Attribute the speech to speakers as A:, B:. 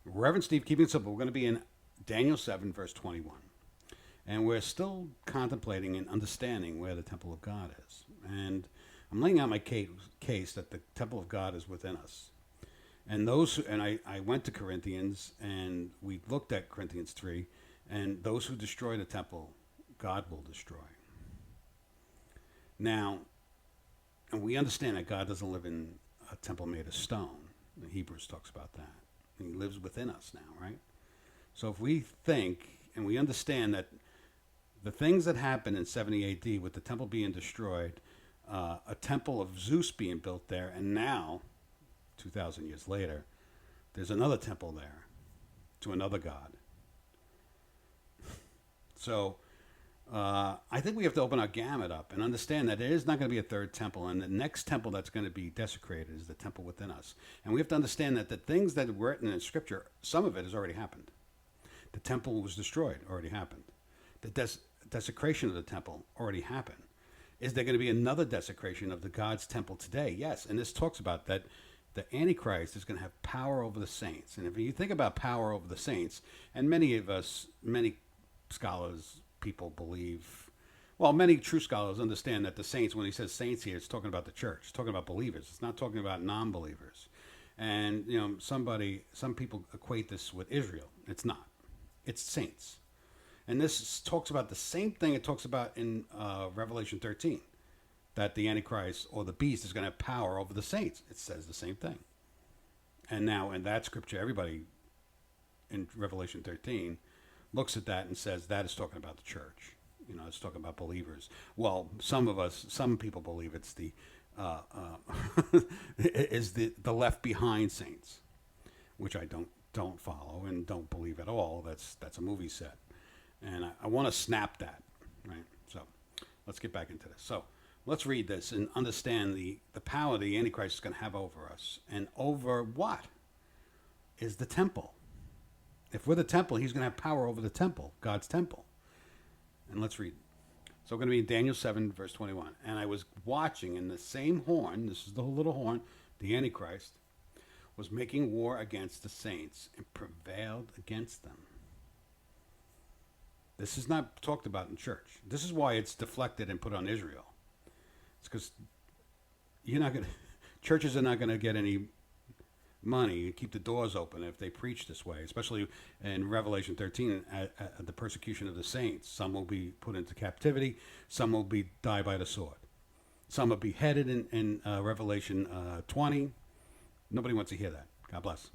A: Reverend Steve, keeping it simple, we're going to be in Daniel 7, verse 21. And we're still contemplating and understanding where the temple of God is. And I'm laying out my case that the temple of God is within us. And I went to Corinthians and we looked at Corinthians 3, and those who destroy the temple, God will destroy. Now, and we understand that God doesn't live in a temple made of stone. The Hebrews talks about that. He lives within us now, right? So if we think and we understand that the things that happened in 70 AD with the temple being destroyed, a temple of Zeus being built there, and now, 2,000 years later, there's another temple there to another god. So I think we have to open our gamut up and understand that there is not going to be a third temple, and the next temple that's going to be desecrated is the temple within us. And we have to understand that the things that were written in Scripture, some of it has already happened. The temple was destroyed, already happened. The desecration of the temple already happened. Is there going to be another desecration of the God's temple today? Yes, and this talks about that the Antichrist is going to have power over the saints. And if you think about power over the saints, and many of us, many scholars, people believe, well, many true scholars understand that the saints, when he says saints here, it's talking about the church. It's talking about believers. It's not talking about non-believers. And, some people equate this with Israel. It's not. It's saints. And this talks about the same thing it talks about in Revelation 13, that the Antichrist or the beast is going to have power over the saints. It says the same thing. And now in that scripture, everybody in Revelation 13 looks at that and says that is talking about the church. It's talking about believers. Well, some people believe it's the is the left behind saints, which I don't follow and don't believe at all. That's a movie set. And I want to snap that, right? So let's get back into this. So let's read this and understand the power the Antichrist is going to have over us. And over what? Is the temple. If we're the temple, he's going to have power over the temple, God's temple. And let's read. So we're going to be in Daniel 7, verse 21. And I was watching, in the same horn, this is the little horn, the Antichrist, was making war against the saints and prevailed against them. This is not talked about in church. This is why it's deflected and put on Israel. It's because churches are not going to get any money and keep the doors open if they preach this way, especially in Revelation 13, at the persecution of the saints. Some will be put into captivity. Some will die by the sword. Some will be beheaded in Revelation 20. Nobody wants to hear that. God bless.